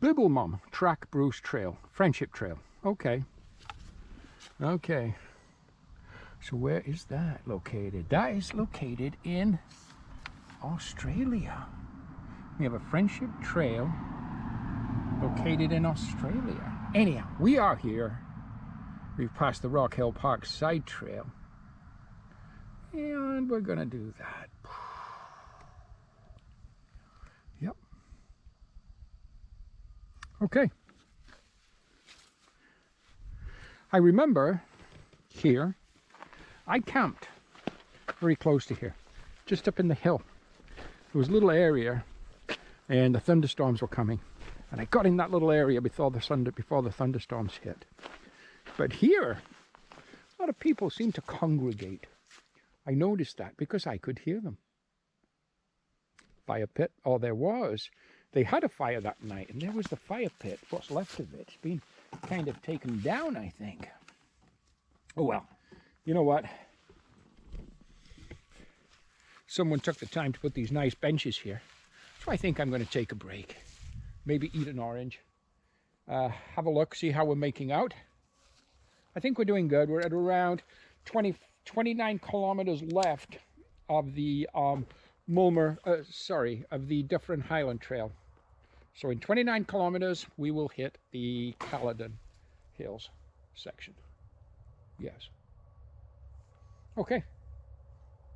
Bibblemum Track Bruce Trail, Friendship Trail. Okay. Okay. So where is that located? That is located in Australia. We have a Friendship Trail located in Australia. Anyhow, we are here. We've passed the Rock Hill Park side trail. And we're gonna do that. Yep. Okay. I remember here, I camped very close to here, just up in the hill. There was a little area and the thunderstorms were coming. And I got in that little area before the thunderstorms hit. But here, a lot of people seem to congregate. I noticed that because I could hear them. Fire pit, or there was. They had a fire that night, and there was the fire pit. What's left of it? It's been kind of taken down, I think. Oh well, you know what? Someone took the time to put these nice benches here. So I think I'm going to take a break. Maybe eat an orange. Have a look, see how we're making out. I think we're doing good. We're at around 29 kilometers left of the of the Dufferin Highland Trail. So in 29 kilometers, we will hit the Caledon Hills section. Yes. Okay,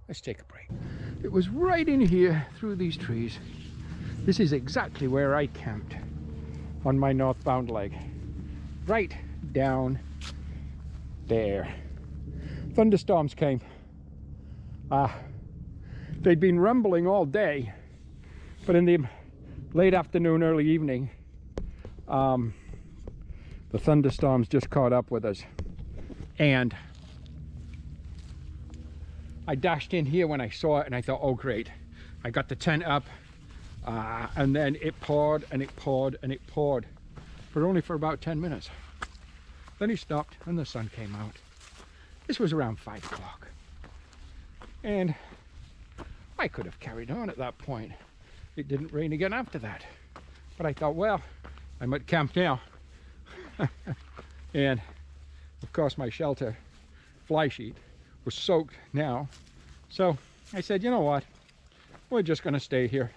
let's take a break. It was right in here through these trees. This is exactly where I camped on my northbound leg. Right down there. Thunderstorms came. They'd been rumbling all day, but in the late afternoon, early evening, the thunderstorms just caught up with us. And I dashed in here when I saw it and I thought, oh great. I got the tent up and then it poured and it poured and it poured, but only for about 10 minutes. Then he stopped and the sun came out. This was around 5 o'clock. And I could have carried on at that point. It didn't rain again after that. But I thought, well, I'm at camp now. And of course my shelter fly sheet was soaked now. So I said, you know what? We're just gonna stay here,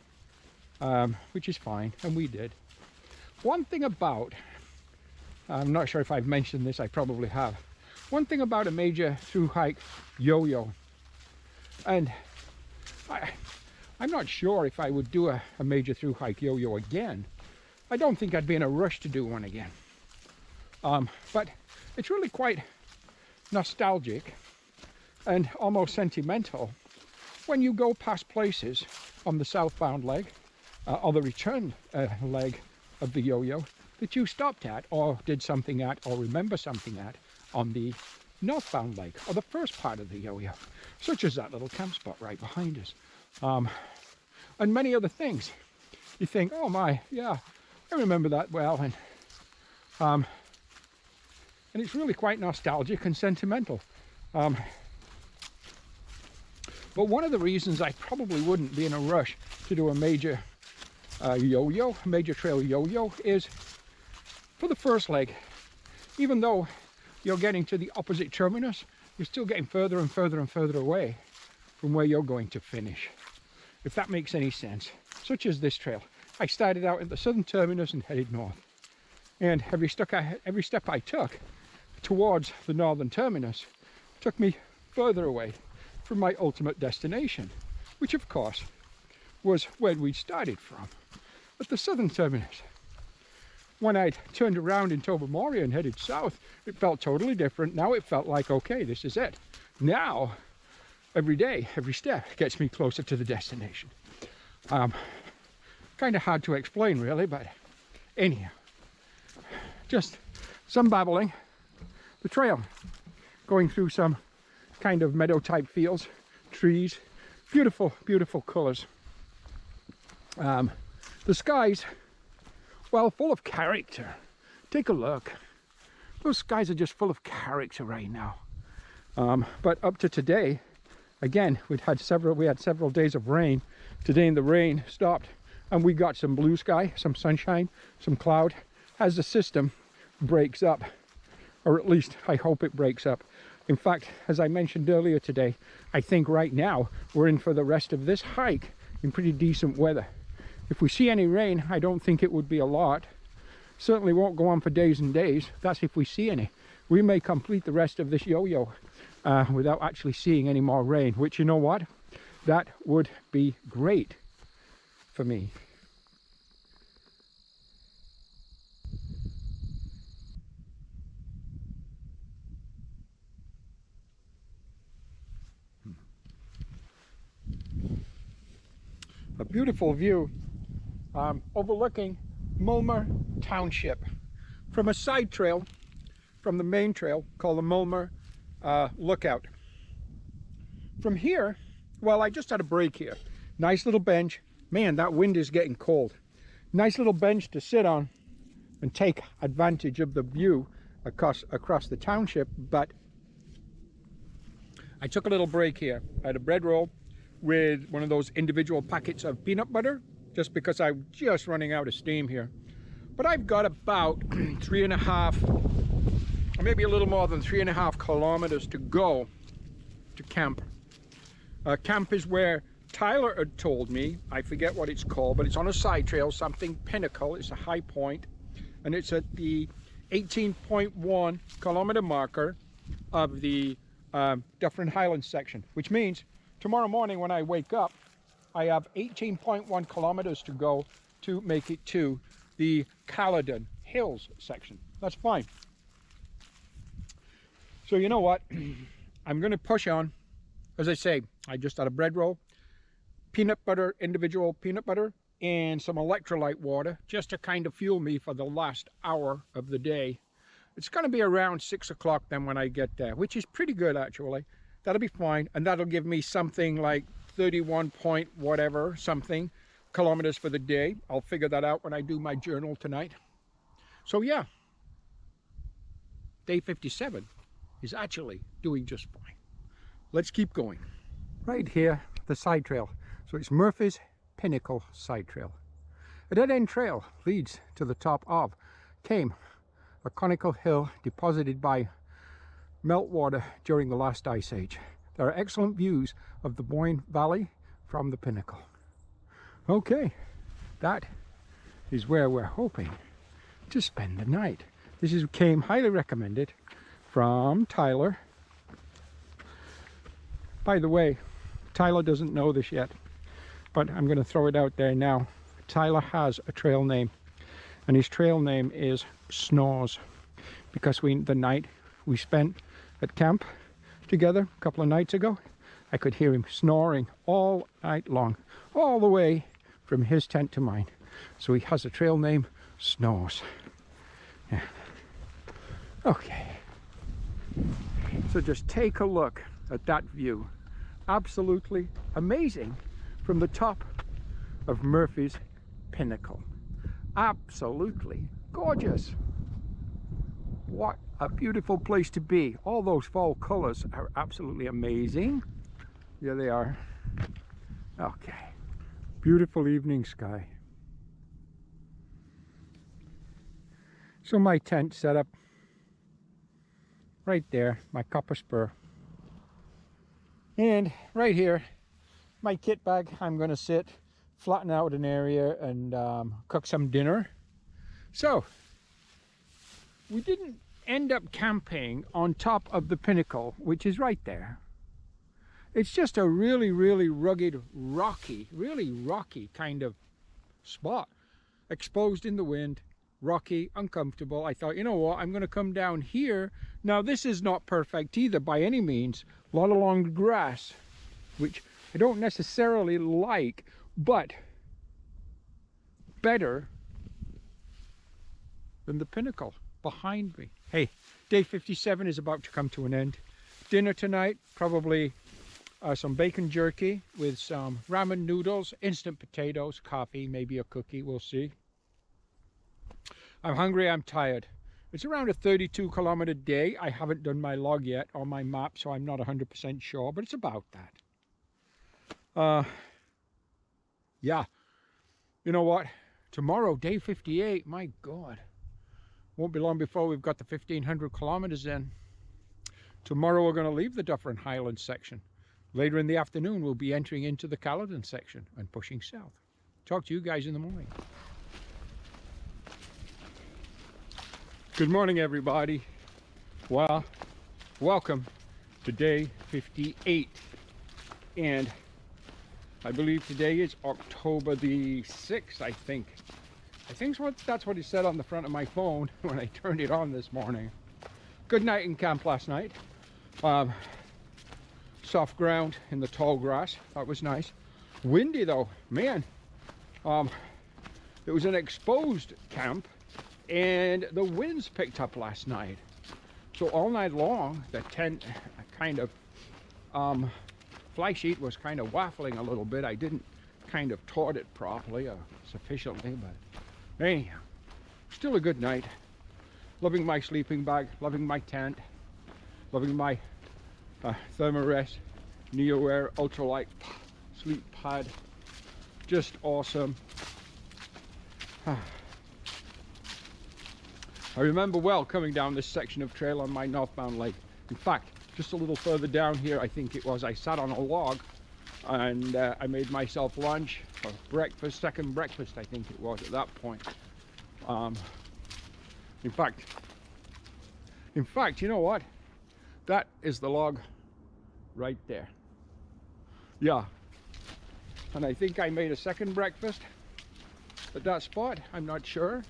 which is fine, and we did. One thing about, I'm not sure if I've mentioned this, I probably have. One thing about a major through hike yo-yo, and I'm not sure if I would do a major through hike yo-yo again. I don't think I'd be in a rush to do one again. But it's really quite nostalgic and almost sentimental when you go past places on the southbound leg or the return leg of the yo-yo that you stopped at or did something at or remember something at on the northbound leg or the first part of the yo-yo, such as that little camp spot right behind us, and many other things. You think, oh my, yeah, I remember that well, and it's really quite nostalgic and sentimental. But one of the reasons I probably wouldn't be in a rush to do a major yo-yo, major trail yo-yo, is for the first leg. Even though you're getting to the opposite terminus, you're still getting further and further and further away from where you're going to finish, if that makes any sense. Such as this trail. I started out at the southern terminus and headed north. And every step I took towards the northern terminus took me further away from my ultimate destination, which of course was where we started from, at the southern terminus. When I turned around in Tobermory and headed south, it felt totally different. Now it felt like, okay, this is it. Now, every day, every step gets me closer to the destination. Kind of hard to explain really, but anyhow, just some babbling. The trail going through some kind of meadow type fields, trees, beautiful, beautiful colors. The skies, well, full of character. Take a look. Those skies are just full of character right now. But up to today, again, we had several days of rain. Today the rain stopped and we got some blue sky, some sunshine, some cloud, as the system breaks up, or at least I hope it breaks up. In fact, as I mentioned earlier today, I think right now we're in for the rest of this hike in pretty decent weather. If we see any rain, I don't think it would be a lot. Certainly won't go on for days and days. That's if we see any. We may complete the rest of this yo-yo without actually seeing any more rain, which, you know what? That would be great for me. A beautiful view overlooking Mulmer Township from a side trail from the main trail called the Mulmer Lookout. From here, well, I just had a break here. Nice little bench. Man, that wind is getting cold. Nice little bench to sit on and take advantage of the view across the township. But I took a little break here. I had a bread roll with one of those individual packets of peanut butter, just because I'm just running out of steam here. But I've got about 3.5, or maybe a little more than 3.5 kilometers to go to camp. Camp is where Tyler had told me, I forget what it's called, but it's on a side trail, something pinnacle. It's a high point, and it's at the 18.1 kilometer marker of the Dufferin Highlands section, which means tomorrow morning when I wake up, I have 18.1 kilometers to go to make it to the Caledon Hills section. That's fine. So you know what? I'm going to push on. As I say, I just had a bread roll, peanut butter, individual peanut butter, and some electrolyte water just to kind of fuel me for the last hour of the day. It's going to be around 6 o'clock then when I get there, which is pretty good actually. That'll be fine, and that'll give me something like 31 point whatever something kilometers for the day. I'll figure that out when I do my journal tonight. So yeah, day 57 is actually doing just fine. Let's keep going. Right here, the side trail. So it's Murphy's Pinnacle Side Trail. A dead-end trail leads to the top of Came, a conical hill deposited by meltwater during the last ice age. There are excellent views of the Boyne Valley from the pinnacle. Okay, that is where we're hoping to spend the night. This is Came, highly recommended, from Tyler. By the way, Tyler doesn't know this yet, but I'm going to throw it out there now. Tyler has a trail name, and his trail name is Snores, because the night we spent at camp together a couple of nights ago, I could hear him snoring all night long, all the way from his tent to mine. So he has a trail name, Snores. Yeah. Okay. So just take a look at that view. Absolutely amazing from the top of Murphy's Pinnacle. Absolutely gorgeous. What a beautiful place to be. All those fall colors are absolutely amazing. Here they are. Okay. Beautiful evening sky. So my tent set up right there, my copper spur. And right here, my kit bag. I'm going to sit, flatten out an area, and cook some dinner. So, we didn't end up camping on top of the pinnacle, which is right there. It's just a really, really rugged, really rocky kind of spot. Exposed in the wind, rocky, uncomfortable. I thought, you know what, I'm going to come down here. Now, this is not perfect either by any means. A lot of long grass, which I don't necessarily like, but better than the pinnacle behind me. Hey, day 57 is about to come to an end. Dinner tonight, probably some bacon jerky with some ramen noodles, instant potatoes, coffee, maybe a cookie, we'll see. I'm hungry, I'm tired. It's around a 32 kilometer day. I haven't done my log yet on my map, so I'm not 100% sure, but it's about that. Yeah, You know what? Tomorrow, day 58, my God. Won't be long before we've got the 1,500 kilometers in. Tomorrow we're going to leave the Dufferin Highlands section. Later in the afternoon, we'll be entering into the Caledon section and pushing south. Talk to you guys in the morning. Good morning, everybody. Well, welcome to day 58. And I believe today is October the 6th, I think. That's what it said on the front of my phone when I turned it on this morning. Good night in camp last night. Soft ground in the tall grass. That was nice. Windy though, man. It was an exposed camp and the winds picked up last night. So all night long, the tent kind of fly sheet was kind of waffling a little bit. I didn't kind of taut it properly or sufficiently, but anyhow, still a good night. Loving my sleeping bag, loving my tent, loving my Thermarest Neo-Air ultralight sleep pad. Just awesome. I remember well coming down this section of trail on my northbound leg. In fact, just a little further down here, I think it was, I sat on a log and I made myself lunch or breakfast, second breakfast I think it was at that point. In fact, you know what? That is the log right there. Yeah. And I think I made a second breakfast at that spot. I'm not sure.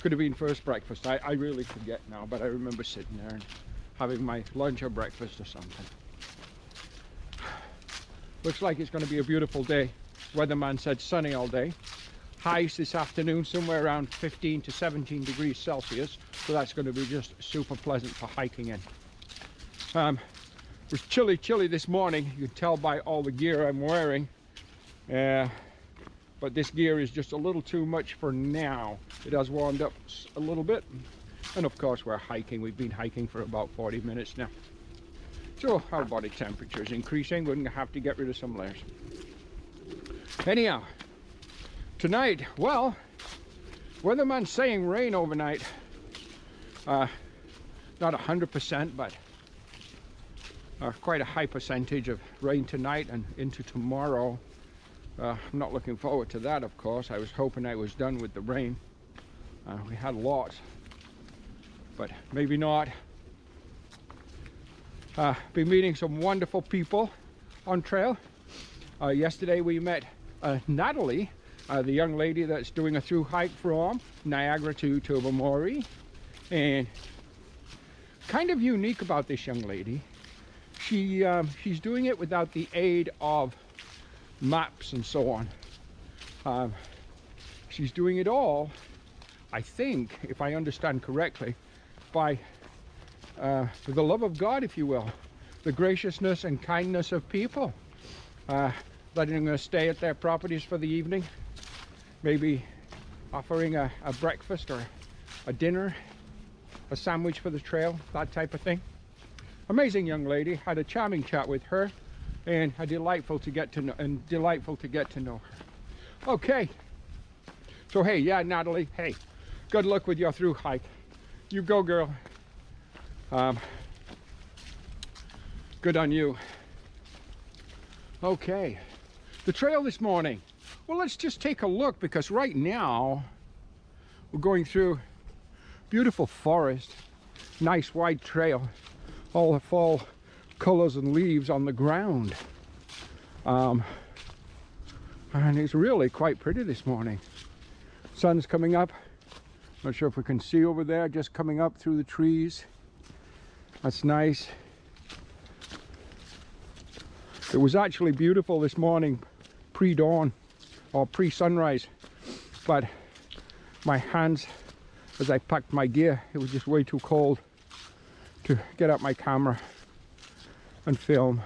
Could have been first breakfast. I really forget now, but I remember sitting there and having my lunch or breakfast or something. Looks like it's going to be a beautiful day. Weatherman said sunny all day. Highs this afternoon somewhere around 15 to 17 degrees Celsius. So that's going to be just super pleasant for hiking in. It was chilly this morning. You can tell by all the gear I'm wearing. But this gear is just a little too much for now. It has warmed up a little bit. And of course we're hiking. We've been hiking for about 40 minutes now. So our body temperature is increasing. We're going to have to get rid of some layers. Anyhow, tonight, well, weatherman's saying rain overnight. Not 100%, but quite a high percentage of rain tonight and into tomorrow. I'm not looking forward to that, of course. I was hoping I was done with the rain. We had lots, but maybe not. Been meeting some wonderful people on trail. Yesterday we met Natalie, the young lady that's doing a through hike from Niagara to Tobermory. And kind of unique about this young lady, she's doing it without the aid of maps and so on. She's doing it all, I think, if I understand correctly, by the love of God, if you will, the graciousness and kindness of people, letting them stay at their properties for the evening, maybe offering a breakfast or a dinner, a sandwich for the trail, that type of thing. Amazing young lady. Had a charming chat with her, and delightful to get to know her. Okay, so hey, yeah, Natalie, hey, good luck with your through hike. You go, girl. Good on you. Okay, the trail this morning. Well, let's just take a look, because right now we're going through beautiful forest, nice wide trail, all the fall colors and leaves on the ground. And it's really quite pretty this morning. Sun's coming up. Not sure if we can see over there, just coming up through the trees. That's nice. It was actually beautiful this morning, pre-dawn or pre-sunrise, but my hands, as I packed my gear, it was just way too cold to get out my camera and film.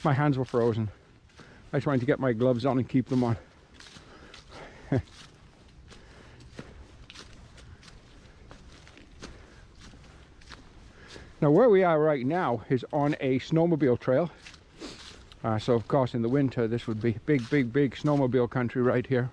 My hands were frozen. I tried to get my gloves on and keep them on. Now where we are right now is on a snowmobile trail. So of course in the winter this would be big snowmobile country right here.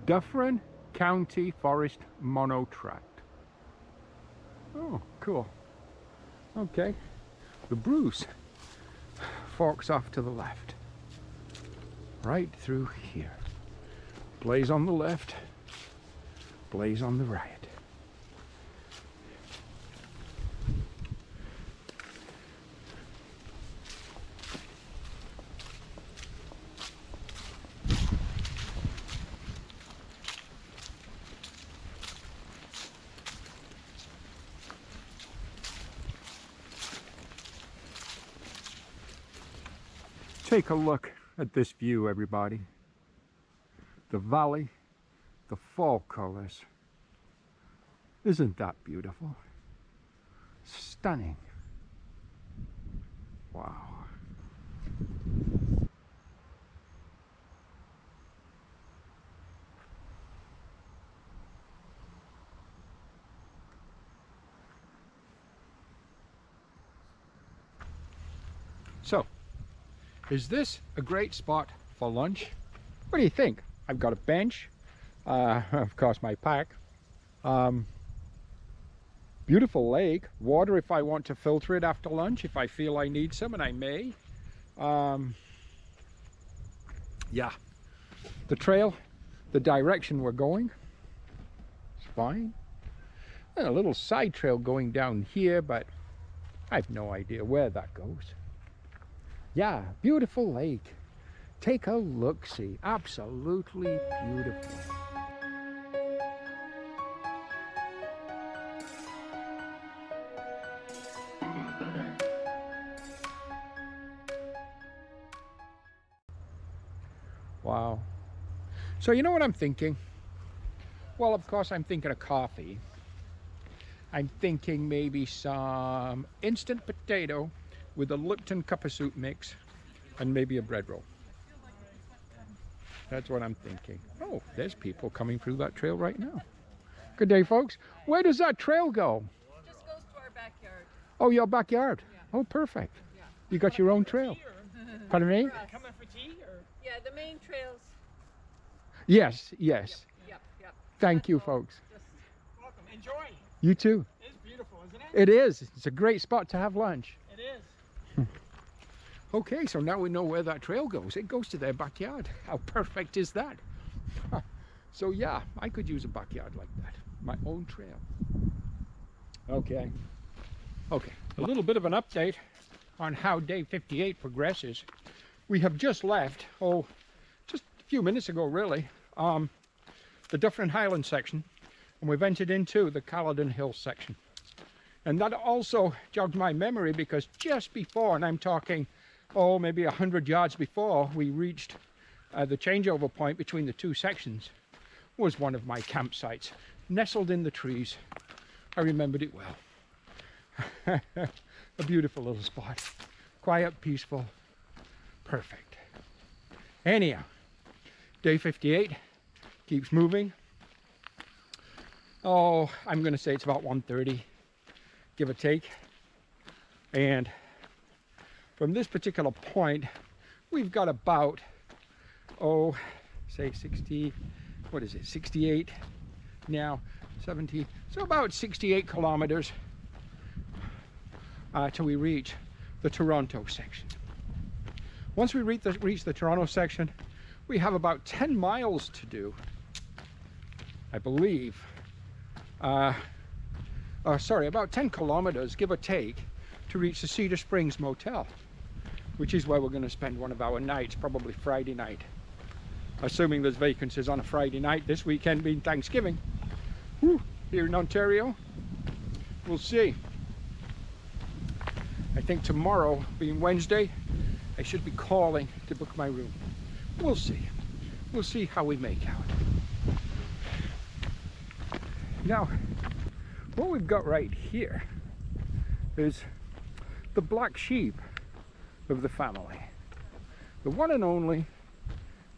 Dufferin County Forest Monotract. Oh, cool. Okay. The Bruce forks off to the left. Right through here. Blaze on the left. Blaze on the right. Take a look at this view, everybody. The valley, the fall colors. Isn't that beautiful? Stunning. Wow. So, is this a great spot for lunch? What do you think? I've got a bench, of course my pack, beautiful lake, water if I want to filter it after lunch, if I feel I need some, and I may. Yeah, the trail, the direction we're going, it's fine. And a little side trail going down here, but I have no idea where that goes. Yeah, beautiful lake. Take a look-see. Absolutely beautiful. Wow. So you know what I'm thinking? Well, of course I'm thinking of coffee. I'm thinking maybe some instant potato with a Lipton cup of soup mix and maybe a bread roll. That's what I'm thinking. Oh, there's people coming through that trail right now. Good day, folks. Where does that trail go? It just goes to our backyard. Oh, your backyard? Yeah. Oh, perfect. Yeah. You got your own trail. Pardon me? Coming for tea? Or? Yeah, the main trails. Yes, yes. Yep. Thank you, folks. Just welcome. Enjoy. You too. It's beautiful, isn't it? It is. It's a great spot to have lunch. It is. Okay, so now we know where that trail goes. It goes to their backyard. How perfect is that? So yeah, I could use a backyard like that. My own trail. Okay. A little bit of an update on how day 58 progresses. We have just left, just a few minutes ago really, the Dufferin Highland section, and we've entered into the Caledon Hill section. And that also jogged my memory because just before, and I'm talking, maybe 100 yards before we reached the changeover point between the two sections, was one of my campsites, nestled in the trees. I remembered it well. A beautiful little spot. Quiet, peaceful, perfect. Anyhow, day 58 keeps moving. Oh, I'm going to say it's about 1:30, give or take. And from this particular point, we've got about, say 60, what is it, 68 now, 70, so about 68 kilometers till we reach the Toronto section. Once we reach the Toronto section, we have about 10 miles to do, I believe. Sorry, about 10 kilometers, give or take, to reach the Cedar Springs Motel, which is where we're going to spend one of our nights, probably Friday night. Assuming there's vacancies on a Friday night, this weekend being Thanksgiving. Whew, here in Ontario. We'll see. I think tomorrow, being Wednesday, I should be calling to book my room. We'll see. We'll see how we make out. Now, what we've got right here is the black sheep of the family. The one and only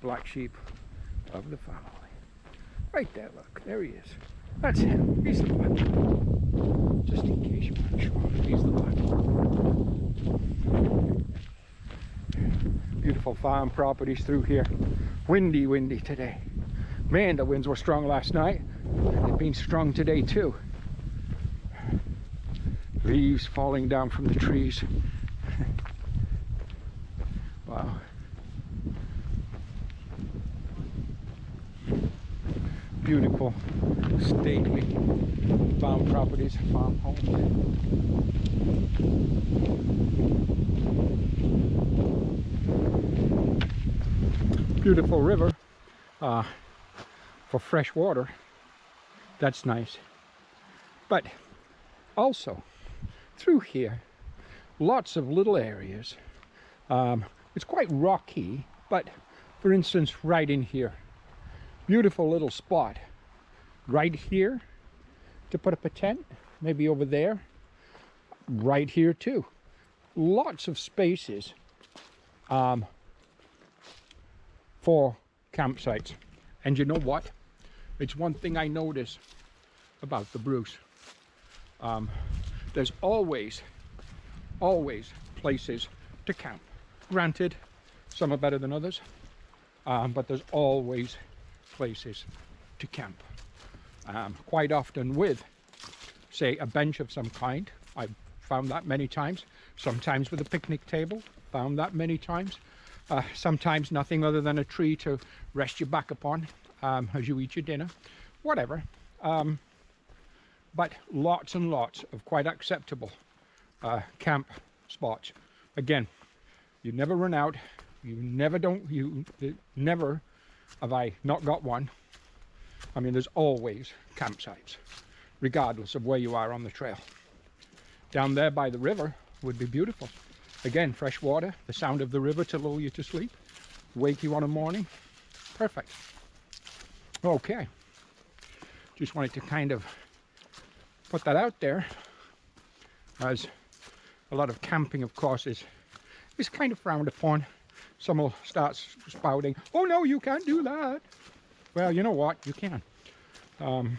black sheep of the family. Right there, look, there he is. That's him, he's the black one. Just in case you weren't sure, he's the black one. Beautiful farm properties through here. Windy today. Man, the winds were strong last night. They've been strong today too. Leaves falling down from the trees. Wow. Beautiful, stately farm properties, farm homes. Beautiful river for fresh water. That's nice. But also through here, lots of little areas. It's quite rocky, but for instance, right in here, beautiful little spot right here to put up a tent, maybe over there, right here too. Lots of spaces for campsites. And you know what? It's one thing I notice about the Bruce. There's always places to camp. Granted, some are better than others, but there's always places to camp. Quite often with, say, a bench of some kind. I've found that many times. Sometimes with a picnic table. Found that many times. Sometimes nothing other than a tree to rest your back upon as you eat your dinner. Whatever. But lots and lots of quite acceptable camp spots. Again, you never run out. You never have I not got one. I mean, there's always campsites, regardless of where you are on the trail. Down there by the river would be beautiful. Again, fresh water, the sound of the river to lull you to sleep, wake you on a morning. Perfect. Okay. Just wanted to kind of put that out there, as a lot of camping, of course, is kind of frowned upon. Some will start spouting, "Oh no, you can't do that." Well, you know what? You can. And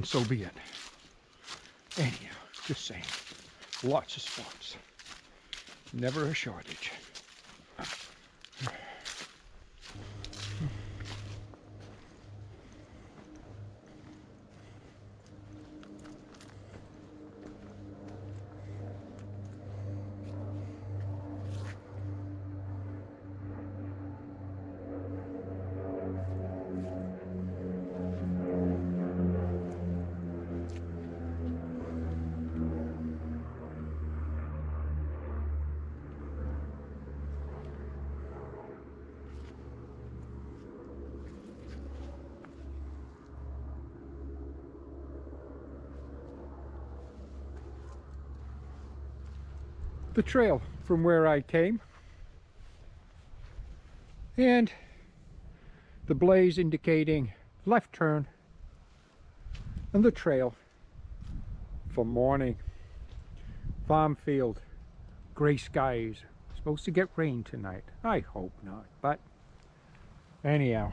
so be it. Anyhow, just saying. Lots of spots. Never a shortage. The trail from where I came, and the blaze indicating left turn, and the trail for morning. Farm field, gray skies. Supposed to get rain tonight. I hope not, but anyhow,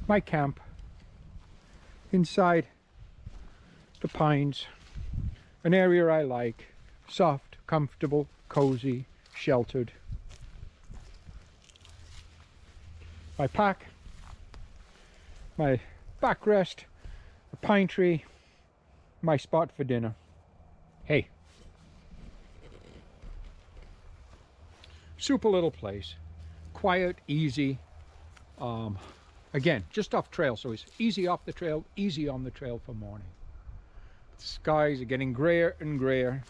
my camp inside the pines, an area I like. Soft, comfortable, cozy, sheltered. My pack, my backrest, a pine tree, my spot for dinner. Hey, super little place, quiet, easy. Again, just off trail, so it's easy off the trail, easy on the trail for morning. The skies are getting grayer and grayer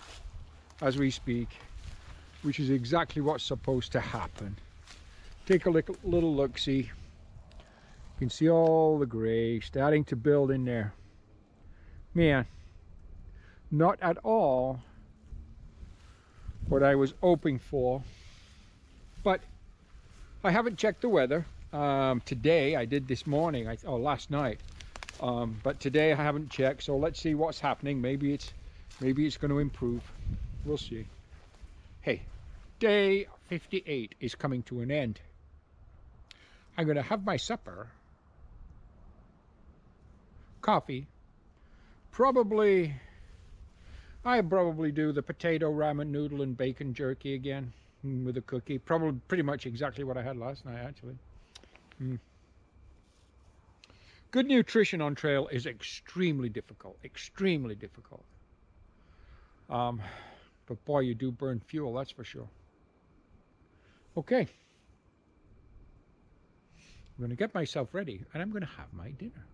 as we speak, which is exactly what's supposed to happen. Take a little look-see. You can see all the gray starting to build in there. Man, not at all what I was hoping for, but I haven't checked the weather. Today, I did this morning, or last night, but today I haven't checked, so let's see what's happening. Maybe it's going to improve. We'll see. Hey, day 58 is coming to an end. I'm going to have my supper, coffee, I probably do the potato ramen noodle and bacon jerky again with a cookie. Probably pretty much exactly what I had last night, actually. Good nutrition on trail is extremely difficult, extremely difficult. But boy, you do burn fuel, that's for sure. Okay. I'm going to get myself ready and I'm going to have my dinner.